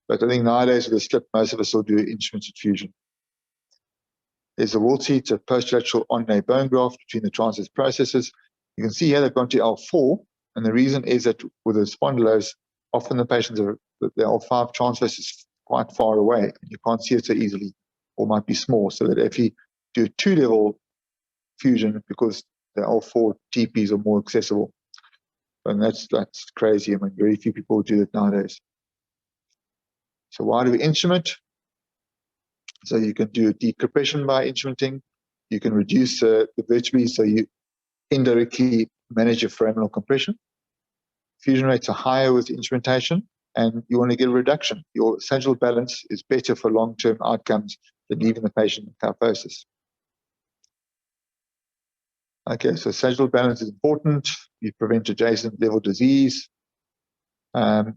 But I think nowadays with a slip, most of us still do instrumented fusion. There's a Wilsey, it's a post-lateral on-day bone graft between the transverse processes. You can see here they've gone to L4, and the reason is that with the spondylos, often the patients are, the L5 transverse is quite far away, and you can't see it so easily, or might be small, so that if you do a 2-level fusion, because the L4 TPs are more accessible. And that's crazy. I mean, very few people do that nowadays. So why do we instrument? So you can do decompression by instrumenting. You can reduce the vertebrae, so you indirectly manage your foraminal compression. Fusion rates are higher with instrumentation, and you want to get a reduction. Your sagittal balance is better for long-term outcomes than leaving the patient in kyphosis. Okay, so sagittal balance is important. You prevent adjacent level disease. But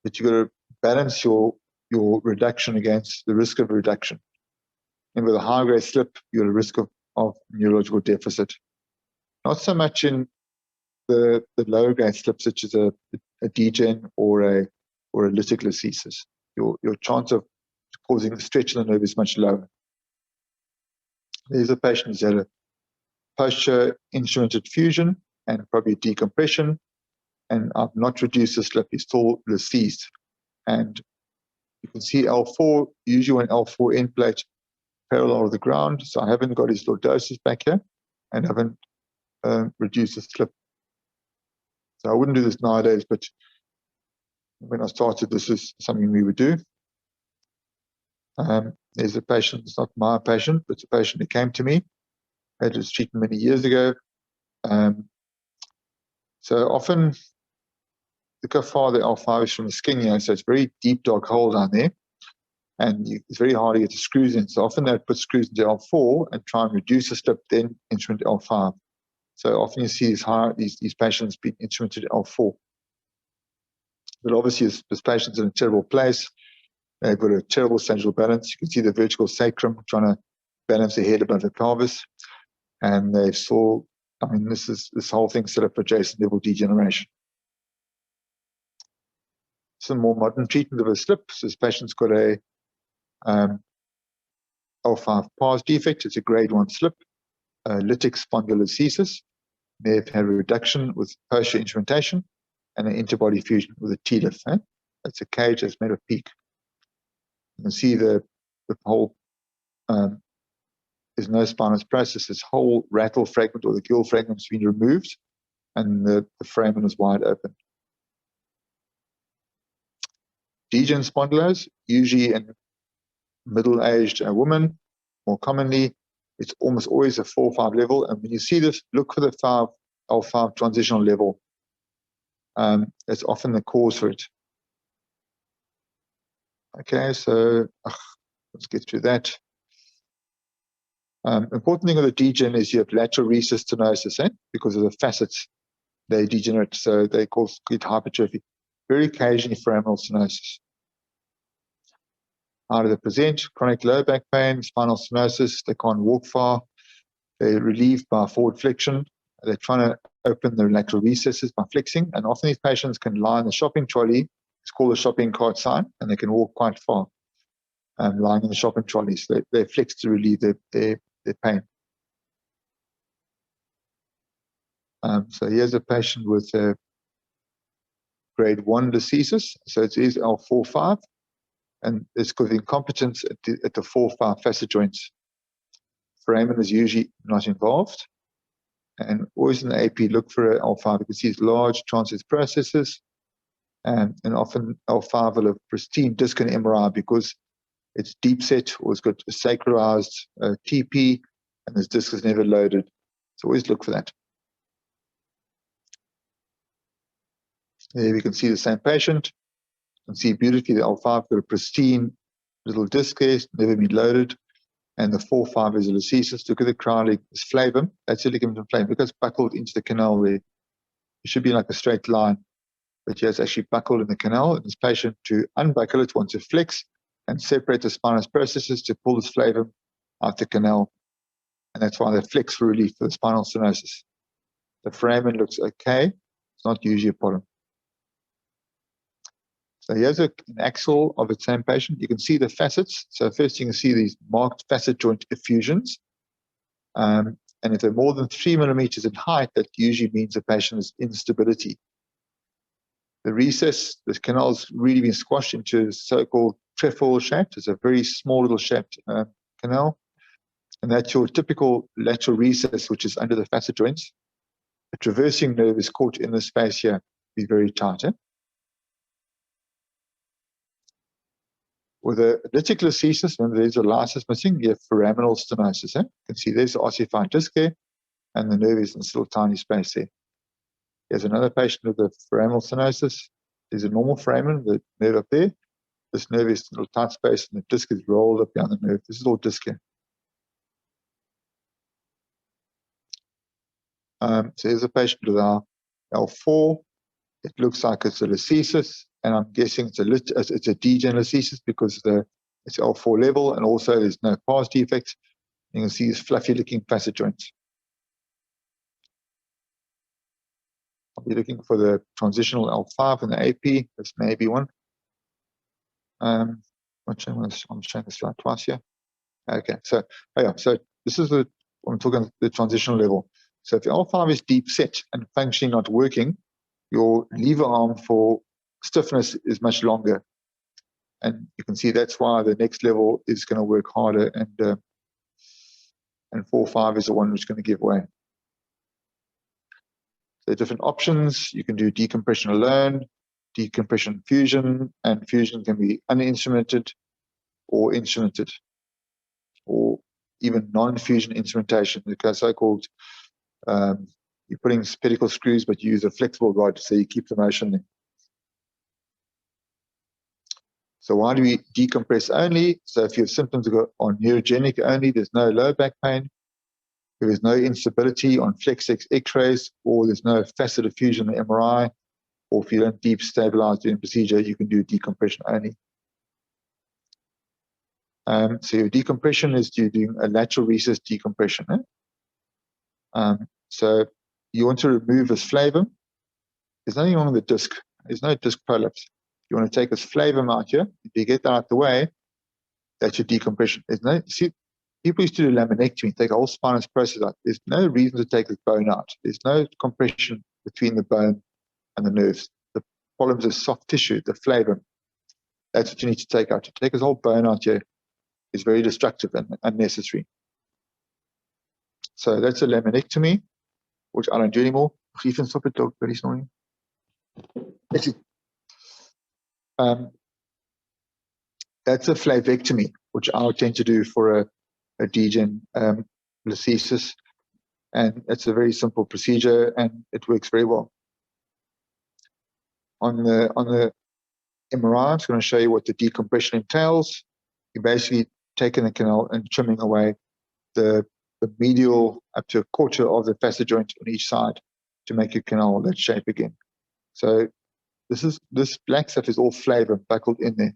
you've got to balance your reduction against the risk of reduction. And with a high-grade slip, you're at a risk of neurological deficit. Not so much in the lower-grade slip, such as a degen or a lytic your chance of causing a stretch in the nerve is much lower. There's a patient who's had a posture instrumented fusion and probably decompression, and I've not reduced the slip, he's still lysesed. And you can see L4, usually when L4 end plate parallel with the ground, so I haven't got his lordosis back here and haven't reduced the slip. So I wouldn't do this nowadays, but when I started, this is something we would do. There's a patient, it's not my patient, but it's a patient who came to me, had his treatment many years ago. So often, look how far the L5 is from the skin here, so it's a very deep, dark hole down there, and it's very hard to get the screws in. So often they put screws into L4 and try and reduce the slip, then instrument L5. So often you see these patients being instrumented L4. But obviously, this patient's in a terrible place. They've got a terrible sagittal balance. You can see the vertical sacrum trying to balance the head above the pelvis. And they saw, I mean, this whole thing set up for adjacent level degeneration. Some more modern treatment of a slip. So this patient's got a L5 pars defect. It's a grade 1 slip, lytic spondylolisthesis. They've had a reduction with posterior instrumentation and an interbody fusion with a T-lift. It's a cage that's made of PEEK. You can see the whole, there's no spinous process. This whole rattle fragment or the gill fragment has been removed and the foramen is wide open. Degen spondylose, usually in middle-aged women, more commonly, it's almost always a 4-5 level. And when you see this, look for the L5 transitional level. That's often the cause for it. Okay, so let's get through that. Important thing with the degen is you have lateral recess stenosis, because of the facets, they degenerate, so they cause hypertrophy. Very occasionally foraminal stenosis. How do they present? Chronic low back pain, spinal stenosis, they can't walk far, they're relieved by forward flexion, they're trying to open the lateral recesses by flexing, and often these patients can lie in the shopping trolley, it's called a shopping cart sign, and they can walk quite far, lying in the shopping trolley, so they flex to relieve their pain. So here's a patient with a grade 1 listhesis, so it is L4-5, and it's because of incompetence at the 4-5 facet joints. Foramen is usually not involved, and always in the AP look for an L5. You can see it's large transverse processes, and often L5 will have pristine disc and MRI because it's deep set or it's got a sacralized TP, and this disc is never loaded. So always look for that. There we can see the same patient. You can see beautifully the L5 got a pristine little disc there, never been loaded. And the 4-5 is a listhesis. Look at the crowning, it's flavum. That's the ligament and flavum. Look, it's buckled into the canal there. It should be like a straight line, but here it's actually buckled in the canal. And this patient, to unbuckle it, wants to flex and separate the spinous processes to pull this flavum out the canal. And that's why they flex for relief for the spinal stenosis. The foramen looks okay. It's not usually a problem. So here's an axle of the same patient. You can see the facets. So first you can see these marked facet joint effusions. And if they're more than 3 millimeters in height, that usually means the patient has instability. The recess, the canal's really been squashed into a so-called trefoil shape. It's a very small little shaped canal. And that's your typical lateral recess, which is under the facet joints. The traversing nerve is caught in the space here. Be very tight. With a lytic listhesis, remember there's a lysis missing, you have foraminal stenosis. You can see there's the ossified disc there, and the nerve is in this little tiny space there. Here's another patient with a foraminal stenosis. There's a normal foramen, the nerve up there. This nerve is in a little tight space, and the disc is rolled up behind the nerve. This is all disc here. So here's a patient with our L4. It looks like it's a listhesis, and I'm guessing it's a degenerative because it's L4 level, and also there's no pars defects. You can see these fluffy-looking facet joints. I'll be looking for the transitional L5 and the AP. This may be one. I'm showing the slide twice here. Okay, so so this is I'm talking the transitional level. So if the L5 is deep set and functionally not working, your lever arm for stiffness is much longer. And you can see that's why the next level is going to work harder, and 4-5 is the one which is going to give way. So different options, you can do decompression alone, decompression fusion, and fusion can be uninstrumented or instrumented, or even non-fusion instrumentation, the so-called you're putting pedicle screws, but you use a flexible rod, so you keep the motion there. So why do we decompress only? So if your symptoms are neurogenic only, there's no low back pain, there is no instability on flex x-rays, or there's no facet fusion on the MRI, or if you don't deep stabilize during procedure, you can do decompression only. So your decompression is you're doing a lateral recess decompression. So you want to remove this flavum. There's nothing wrong with the disc. There's no disc prolapse. You want to take this flavum out here. If you get that out the way, that's your decompression. See, people used to do laminectomy, take a whole spinous process out. There's no reason to take the bone out. There's no compression between the bone and the nerves. The problem is soft tissue, the flavum. That's what you need to take out. To take this whole bone out here is very destructive and unnecessary. So that's a laminectomy, which I don't do anymore. Even stop it, dog, very snoring. That's a flavectomy, which I tend to do for a degen listhesis, and it's a very simple procedure, and it works very well. On the MRI, I'm going to show you what the decompression entails. You're basically taking the canal and trimming away the medial up to a quarter of the facet joint on each side to make your canal that shape again. So this black stuff is all flavor buckled in there.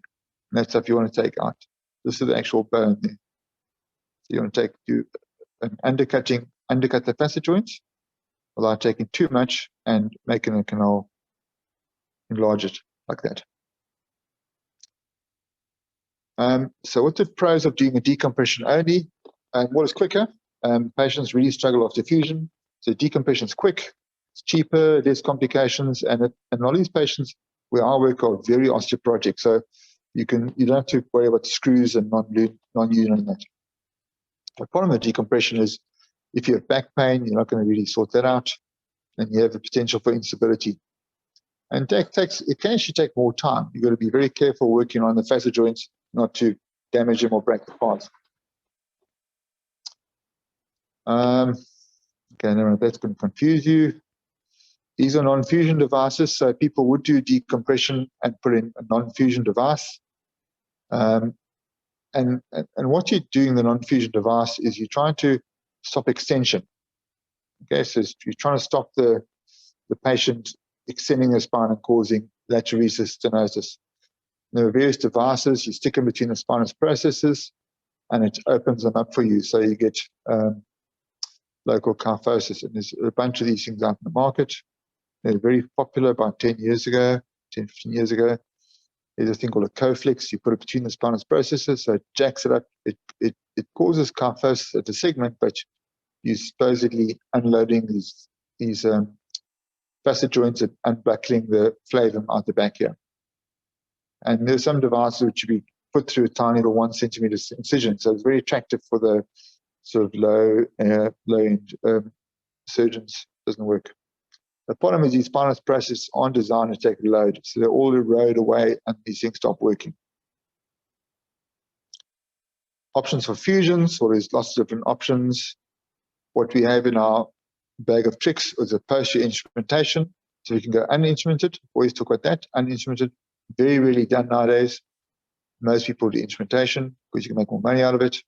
And that stuff you want to take out. This is the actual bone there. So you want to do an undercut the facet joints without taking too much and making the canal enlarge it like that. So what's the pros of doing a decompression only? What is quicker? Patients really struggle after fusion. So decompression is quick, it's cheaper, less complications, and a lot of these patients where I work are very osteoporotic. So you don't have to worry about screws and non-union and that. The problem with decompression is if you have back pain, you're not going to really sort that out, and you have the potential for instability. And it can actually take more time. You've got to be very careful working on the facet joints not to damage them or break the parts. Okay, no, that's going to confuse you. These are non-fusion devices, so people would do decompression and put in a non-fusion device. And what you're doing in the non-fusion device is you're trying to stop extension. Okay, so you're trying to stop the patient extending their spine and causing lateral recess stenosis. There are various devices, you stick them between the spinous processes and it opens them up for you. So you get local kyphosis, and there's a bunch of these things out in the market. They're very popular about 10, 15 years ago. There's a thing called a Coflex. You put it between the spinous processes, so it jacks it up. It causes kyphosis at the segment, but you're supposedly unloading these facet joints and unbuckling the flavum out the back here. And there's some devices which you put through a tiny little 1 centimeter incision, so it's very attractive for the sort of low-end surgeons. Doesn't work. The problem is these spinous processes aren't designed to take a load, so they all erode away and these things stop working. Options for fusions, or there's lots of different options. What we have in our bag of tricks is a posterior instrumentation. So you can go uninstrumented, always talk about that, uninstrumented, very rarely done nowadays. Most people do instrumentation because you can make more money out of it.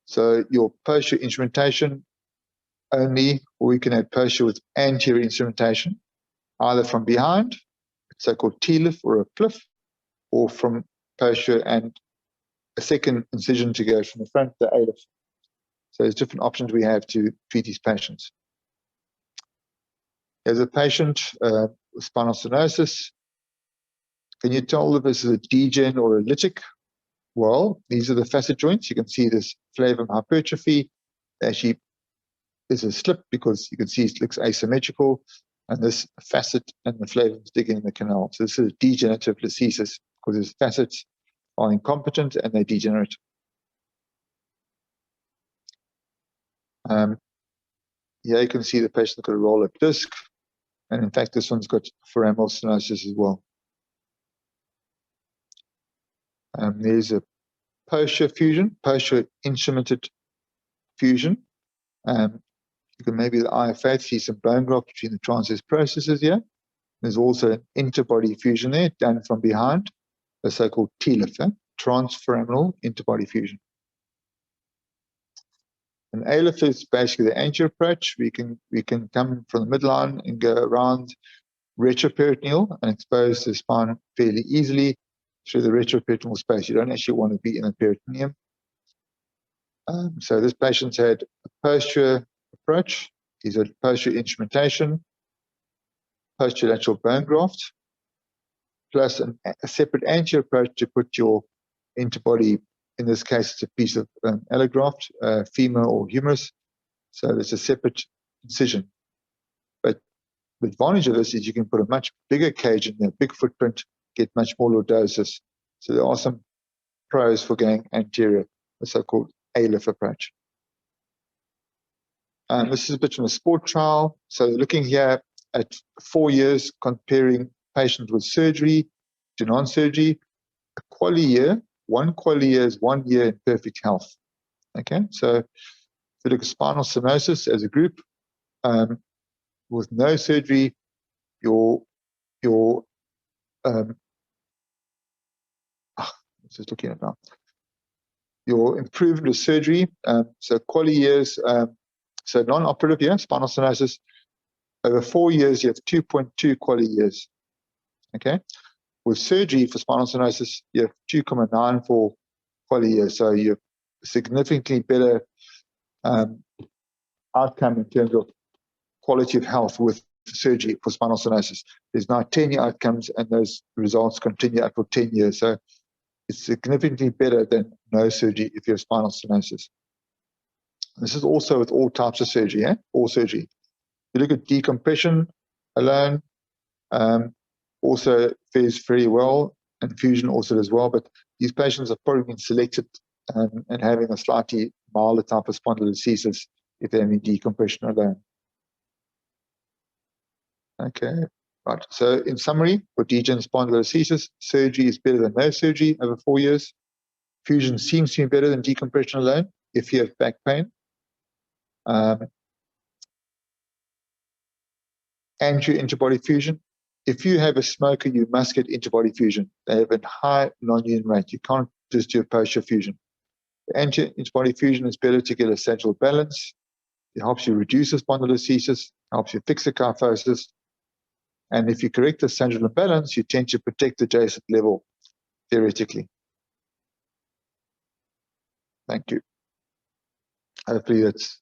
So your posterior instrumentation, only, or we can add posterior with anterior instrumentation, either from behind, so-called T-lift or a pliff, or from posterior and a second incision to go from the front, the A-lift. So there's different options we have to treat these patients. Here's a patient with spinal stenosis. Can you tell if this is a degen or a lytic? Well, these are the facet joints. You can see this flavum hypertrophy. Actually, there's a slip because you can see it looks asymmetrical, and this facet and the flavum digging in the canal. So this is degenerative listhesis because its facets are incompetent and they degenerate. Here you can see the patient's got a roll-up disc, and in fact, this one's got foraminal stenosis as well. There's a posterior fusion, posterior instrumented fusion. You can maybe the IFA see some bone graft between the transverse processes here. There's also an interbody fusion there, done from behind, the so-called T-lift, transforaminal interbody fusion. An A-lift is basically the anterior approach. We can come from the midline and go around retroperitoneal and expose the spine fairly easily through the retroperitoneal space. You don't actually want to be in the peritoneum. So this patient's had a posterior approach. He's had posterior instrumentation, posterior lateral bone graft, plus a separate anterior approach to put your interbody. In this case, it's a piece of allograft, femur or humerus. So it's a separate incision. But the advantage of this is you can put a much bigger cage in there, big footprint, get much more lordosis. So there are some pros for going anterior, the so-called A-lift approach. This is a bit from a sport trial. So looking here at 4 years, comparing patients with surgery to non-surgery. A quality year, 1 quality year is 1 year in perfect health. Okay, so if you look at spinal stenosis as a group, with no surgery, just looking at now. Your improvement with surgery, so quality years, so non-operative year, spinal stenosis, over 4 years, you have 2.2 quality years. Okay, with surgery for spinal stenosis, you have 2.94 quality years. So you have significantly better outcome in terms of quality of health with surgery for spinal stenosis. There's now 10-year outcomes, and those results continue up for 10 years. So it's significantly better than no surgery if you have spinal stenosis. This is also with all types of surgery, all surgery. You look at decompression alone, also fares very well, and fusion also does well, but these patients have probably been selected and having a slightly milder type of spondylolisthesis if they're having decompression alone. Okay, right. So in summary, for degenerative spondylolisthesis, surgery is better than no surgery over 4 years. Fusion seems to be better than decompression alone if you have back pain. Anterior interbody fusion. If you have a smoker, you must get interbody fusion. They have a high non-union rate. You can't just do a posterior fusion. The anterior interbody fusion is better to get a sagittal balance. It helps you reduce the spondylolisthesis, helps you fix the kyphosis. And if you correct the sagittal imbalance, you tend to protect the adjacent level, theoretically. Thank you. Hopefully that's